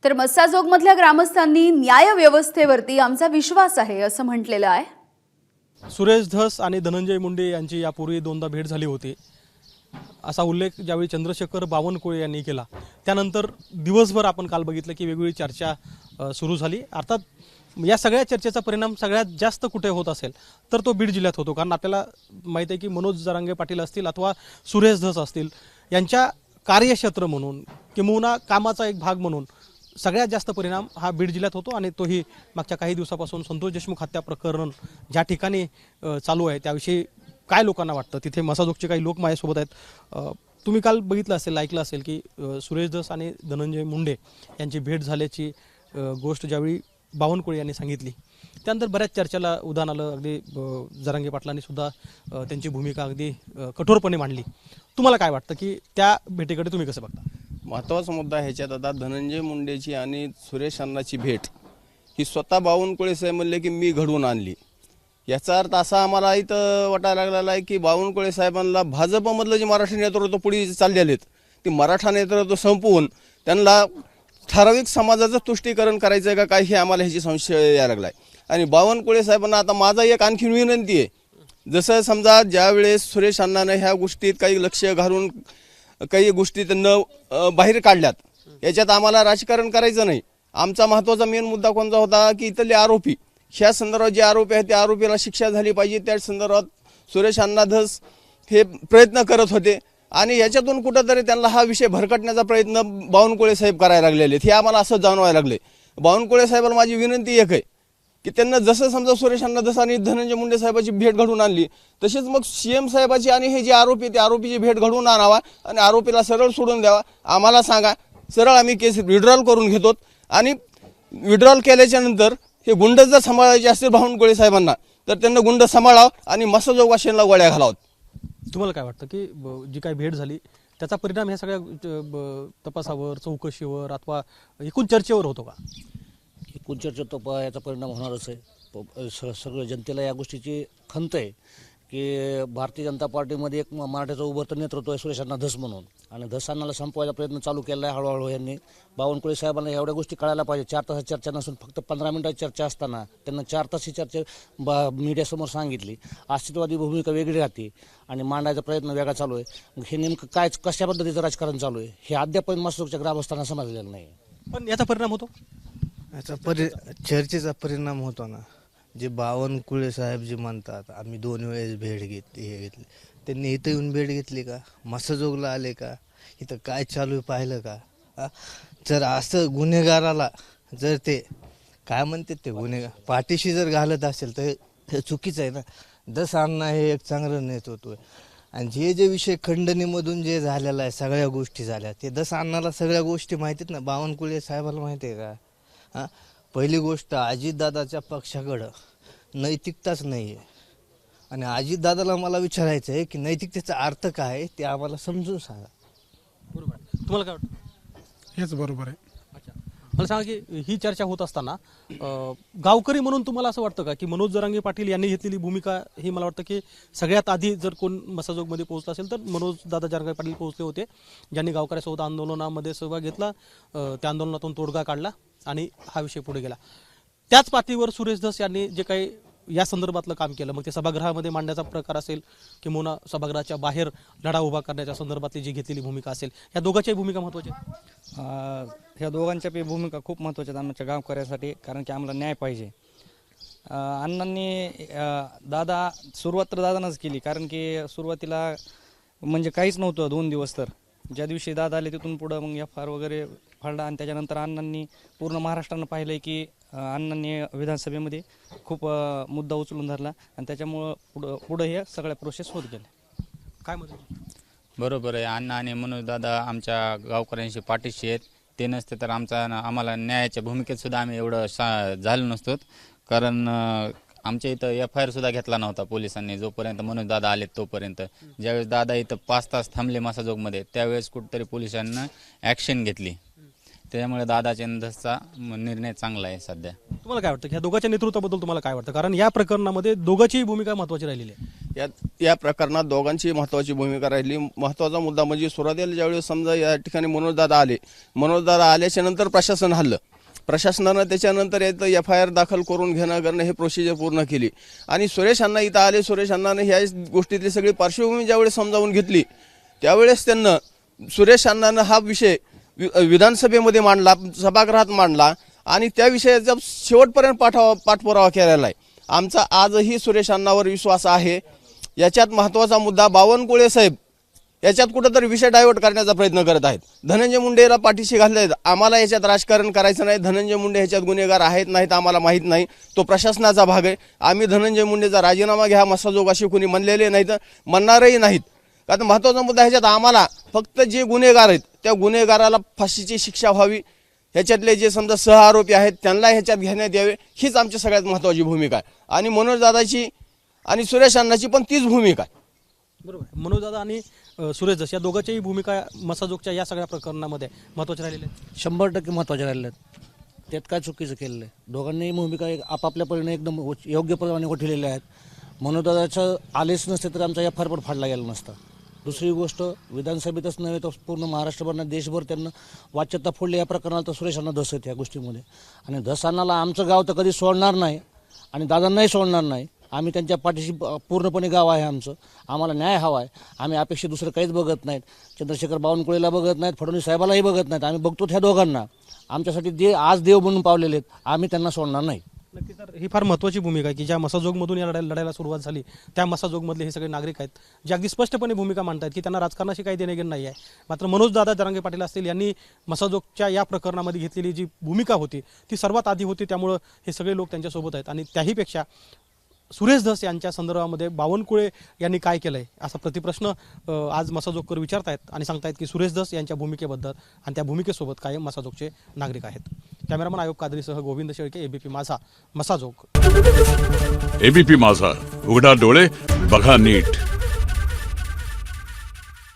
तर मस्साजोगमधल्या ग्रामस्थांनी न्याय व्यवस्थेवरती आमचा विश्वास आहे असं म्हटलेलं आहे। सुरेश धस आणि धनंजय मुंडे यांची यापूर्वी दोनदा भेट झाली होती असा उल्लेख ज्यावेळी चंद्रशेखर बावनकुळे यांनी केला। त्यानंतर दिवसभर आपण काल बघितलं की वेगवेगळी चर्चा सुरू झाली। अर्थात या सगळ्या चर्चेचा परिणाम सगळ्यात जास्त कुठे होत असेल तर तो बीड जिल्ह्यात होतो। कारण आपल्याला माहिती आहे की मनोज जरांगे पाटील असतील अथवा सुरेश धस असतील यांच्या कार्यक्षेत्र म्हणून किंवा कामाचा एक भाग म्हणून सगळ्यात जास्त परिणाम हा बीड जिल्ह्यात होतो आणि तोही मागच्या काही दिवसापासून संतोष देशमुख हत्या प्रकरण ज्या ठिकाणी चालू आहे त्याविषयी काय लोकांना वाटतं। तिथे मसाजोगचे काही लोक माझ्यासोबत आहेत। तुम्ही काल बघितलं असेल ऐकलं असेल की सुरेश धस आणि धनंजय मुंडे यांची भेट झाल्याची गोष्ट ज्यावेळी बावनकुळे यांनी सांगितली त्यानंतर बऱ्याच चर्चेला उधाण आलं। अगदी जरांगे पाटलांनी सुद्धा त्यांची भूमिका अगदी कठोरपणे मांडली। तुम्हाला काय वाटतं की त्या भेटीकडे तुम्ही कसं बघता? महत्त्वाचा मुद्दा ह्याच्यात आता धनंजय मुंडेची आणि सुरेश अण्णाची भेट ही स्वतः बावनकुळे साहेब म्हणले की मी घडवून आणली। याचा अर्थ असा आम्हाला इथं वाटायला लागलेला आहे की बावनकुळे साहेबांना भाजपमधलं जे मराठी नेतृत्व पुढे चाललेले आहेत ते मराठा नेतृत्व संपवून त्यांना ठराविक समाजाचं तुष्टीकरण करायचं आहे का काय हे आम्हाला ह्याची संशय यायला लागला आहे। आणि बावनकुळे साहेबांना आता माझा एक आणखीन विनंती आहे, जसं समजा ज्यावेळेस सुरेश अण्णाने ह्या गोष्टीत काही लक्ष घालून काही गोष्टी त्यांना बाहेर काढल्यात, याच्यात आम्हाला राजकारण करायचं नाही। आमचा महत्त्वाचा मेन मुद्दा कोणता होता की इथले आरोपी ह्या संदर्भात जे आरोपी आहेत त्या आरोपीला शिक्षा झाली पाहिजे। त्या संदर्भात सुरेश अण्णा धस हे प्रयत्न करत होते आणि याच्यातून कुठंतरी त्यांना हा विषय भरकटण्याचा प्रयत्न बावनकुळे साहेब करायला लागलेले आहेत हे आम्हाला असं जाणवायला लागले। बावनकुळे साहेबांना माझी विनंती एक आहे की त्यांना जसं समजा सुरेश अण्णा धस आणि धनंजय मुंडे साहेबाची भेट घडवून आणली तसेच मग सीएम साहेबाची आणि हे जे आरोपी ते आरोपीची भेट घडवून आणावा आणि आरोपीला सरळ सोडून द्यावा। आम्हाला सांगा, सरळ आम्ही केस विड्रॉल करून घेतो आणि विड्रॉल केल्याच्या नंतर हे गुंड जर सांभाळायचे असतील बावनकुळे साहेबांना तर त्यांना गुंड सांभाळावं आणि मसाजोग वाशिंला गोळ्या घालावत। तुम्हाला काय वाटतं की जी काही भेट झाली त्याचा परिणाम ह्या सगळ्या तपासावर चौकशीवर अथवा एकूण चर्चेवर होतो का? एकूण चर्चेत याचा परिणाम होणारच आहे। सगळं जनतेला या गोष्टीची खंत आहे की भारतीय जनता पार्टीमध्ये एक मराठ्याचं उभरतं नेतृत्व आहे सुरेश अण्णा धस म्हणून, आणि धस अण्णाला संपवायचा प्रयत्न चालू केला आहे हळूहळू यांनी। बावनकुळे साहेबांना एवढ्या गोष्टी कळायला पाहिजे। 4 तासाची चर्चा नसून फक्त 15 मिनिटाची चर्चा असताना त्यांना 4 तास ही चर्चा मीडियासमोर सांगितली। अस्तित्ववादी भूमिका वेगळी राहते आणि मांडायचा प्रयत्न वेगळा चालू आहे। हे नेमकं काय कशा पद्धतीचं राजकारण चालू आहे हे अद्यापर्यंत मसाजोगच्या ग्रामस्थांना समजलेलं नाही। पण याचा परिणाम होतो, चर्चेचा परिणाम होतो ना। जे बावनकुळे साहेब जे म्हणतात आम्ही 2 वेळेस भेट घेतली, त्यांनी इथं येऊन भेट घेतली का? मसाजोगला आले का? इथं काय चालू आहे पाहिलं का? जर असं गुन्हेगाराला जर ते काय म्हणतात ते गुन्हेगार पाठीशी जर घालत असेल तर हे चुकीचं आहे ना। धस अण्णा हे एक चांगलं नेतृत्व आहे आणि जे विषय खंडणीमधून जे झालेला आहे सगळ्या गोष्टी झाल्या ते धस अण्णाला सगळ्या गोष्टी माहितीत ना। बावनकुळे साहेबाला माहिती आहे का? पहिली गोष्ट अजितदादाच्या पक्षाकडं नैतिकताच नाही आहे आणि अजितदादाला मला विचारायचं आहे की नैतिकतेचा अर्थ काय ते आम्हाला समजून सांगा। बरोबर तुम्हाला काय वाटतं? हेच बरोबर आहे। अच्छा, मला सांगा की ही चर्चा होत असताना गावकरी म्हणून तुम्हाला असं वाटतं का की मनोज जरांगे पाटील यांनी घेतलेली भूमिका ही मला वाटतं की सगळ्यात आधी जर कोण मसाजोगमध्ये पोहोचला असेल तर मनोज दादा जरांगे पाटील पोहोचले होते, ज्यांनी गावकऱ्यासोबत आंदोलनामध्ये सहभाग घेतला, त्या आंदोलनातून तोडगा काढला आणि हा विषय पुढे गेला। त्याच पातळीवर सुरेश धस यांनी जे काही या संदर्भातलं काम केलं, मग ते सभागृहामध्ये मांडण्याचा प्रकार असेल किंवा सभागृहाच्या बाहेर लढा उभा करण्याच्या संदर्भातली जी घेतलेली भूमिका असेल, या दोघांच्याही भूमिका महत्त्वाच्या आहेत? ह्या दोघांच्या भूमिका खूप महत्त्वाच्या आहेत आमच्या गावकऱ्यासाठी, कारण की आम्हाला न्याय पाहिजे। अण्णांनी दादा सुरुवात तर दादानंच केली, कारण की सुरुवातीला म्हणजे काहीच नव्हतं 2 दिवस। तर ज्या दिवशी दादा आले तिथून पुढं मग FR वगैरे फाडला आणि त्याच्यानंतर अण्णांनी पूर्ण महाराष्ट्रानं पाहिलं की अण्णांनी विधानसभेमध्ये खूप मुद्दा उचलून धरला आणि त्याच्यामुळं पुढं हे सगळ्या प्रोसेस होत गेल्या। काय म्हणतो? बरोबर आहे। अण्णा आणि मनोज दादा आमच्या गावकऱ्यांशी पाठीशी आहेत। ते नसते तर आम्हाला न्यायाच्या भूमिकेत सुद्धा आम्ही एवढं झालो नसतो, कारण आमच्या इथं FIR सुद्धा घेतला नव्हता पोलिसांनी जोपर्यंत मनोज दादा आले तोपर्यंत। ज्यावेळेस दादा इथं 5 तास थांबले मसाजोगमध्ये त्यावेळेस कुठेतरी पोलिसांना ॲक्शन घेतली, त्यामुळे दादाच्या धसचा निर्णय चांगला आहे सध्या। तुम्हाला काय वाटतं की ह्या दोघांच्या नेतृत्वाबद्दल तुम्हाला काय वाटतं? कारण या प्रकरणामध्ये दोघांचीही भूमिका महत्त्वाची राहिलेली आहे। या प्रकरणात दोघांची महत्त्वाची भूमिका राहिली. महत्त्वाचा मुद्दा म्हणजे सुरुवातीला ज्यावेळेस समजा या ठिकाणी मनोजदादा आल्याच्या नंतर प्रशासन हल्लं. प्रशासनानं त्याच्यानंतर FIR दाखल करून करणं हे प्रोसिजर पूर्ण केली आणि सुरेश अण्णा इथं आले. सुरेश अण्णाने ह्या गोष्टीतली सगळी पार्श्वभूमी ज्यावेळेस समजावून घेतली त्यावेळेस त्यांना सुरेश अण्णानं हा विषय विधानसभेमध्ये मांडला, सभागृहात मांडला आणि त्या विषयाचा शेवटपर्यंत पाठपुरावा केलेला आहे. आमचा आजही सुरेश अण्णावर विश्वास आहे. याच्यात महत्त्वाचा मुद्दा बावनकुळे साहेब याच्यात कुठंतरी विषय डायव्हर्ट करण्याचा प्रयत्न करत आहेत. धनंजय मुंडेला पाठीशी घालले आहेत. आम्हाला याच्यात राजकारण करायचं नाही. धनंजय मुंडे ह्याच्यात गुन्हेगार आहेत नाहीत आम्हाला माहीत नाही, तो प्रशासनाचा भाग आहे. आम्ही धनंजय मुंडेचा राजीनामा घ्या मसाजोग अशी कोणी म्हणलेले नाहीत, म्हणणारही नाहीत. कारण महत्त्वाचा मुद्दा ह्याच्यात आम्हाला फक्त जे गुन्हेगार आहेत त्या गुन्हेगाराला फाशीची शिक्षा व्हावी, ह्याच्यातले जे समजा सहआरोपी आहेत त्यांना ह्याच्यात घेण्यात यावे, हीच आमची सगळ्यात महत्त्वाची भूमिका आहे. आणि मनोजदादाची आणि सुरेश अण्णाची पण तीच भूमिका आहे. बरोबर. मनोजदादा आणि सुरेश धस या दोघांच्याही भूमिका मसाजोगच्या या सगळ्या प्रकरणामध्ये महत्त्वाच्या राहिलेल्या आहेत. 100% महत्त्वाच्या राहिल्या आहेत. त्यात काय चुकीचं केलेलं आहे. दोघांनीही भूमिका आपापल्या परीने एकदम योग्यप्रमाणे उठवलेल्या आहेत. मनोजदादाचं आलेच नसते तर आमचा FIR पण फाडला गेला नसता. दुसरी गोष्ट, विधानसभेतच नव्हे तर पूर्ण महाराष्ट्रभर देशभर त्यांना वाच्यता फोडली या प्रकरणाला, तर सुरेशांना धस आहेत या गोष्टीमध्ये. आणि धसांनाला आमचं गाव तर कधी सोडणार नाही आणि दादांनाही सोडणार नाही. आम्ही त्यांच्या पाठीशी पूर्णपणे गाव आहे आमचं. आम्हाला न्याय हवा आहे. आम्ही अपेक्षा दुसरं काहीच बघत नाहीत. चंद्रशेखर बावनकुळेला बघत नाहीत, फडणवीस साहेबालाही बघत नाहीत. आम्ही बघतो ह्या दोघांना. आमच्यासाठी जे आज देव म्हणून पावलेले आहेत, आम्ही त्यांना सोडणार नाही. नक्की सर, ही फार महत्त्वाची भूमिका आहे की ज्या मसाजोगमधून या लढायला सुरुवात झाली त्या मसाजोगमधले हे सगळे नागरिक आहेत जे अगदी स्पष्टपणे भूमिका मांडतात की त्यांना राजकारणाशी काही देणेघेणं नाही आहे. मात्र मनोजदादा जरांगे पाटील असतील यांनी मसाजोगच्या या प्रकरणामध्ये घेतलेली जी भूमिका होती ती सर्वात आधी होती. त्यामुळं हे सगळे लोक त्यांच्यासोबत आहेत. आणि त्याहीपेक्षा सुरेश धस यांच्या संदर्भामध्ये बावनकुळे यांनी काय केलंय असा प्रतिप्रश्न आज मसाजोगकर विचारतायत आणि सांगतायत की सुरेश धस यांच्या भूमिकेबद्दल आणि त्या भूमिकेसोबत कायम मसाजोगचे नागरिक आहेत. कॅमेरामन आयोग कादरीसह गोविंद शेळके, ABP माझा, मसाजोग. ABP माझा, उघडा डोळे बघा नीट.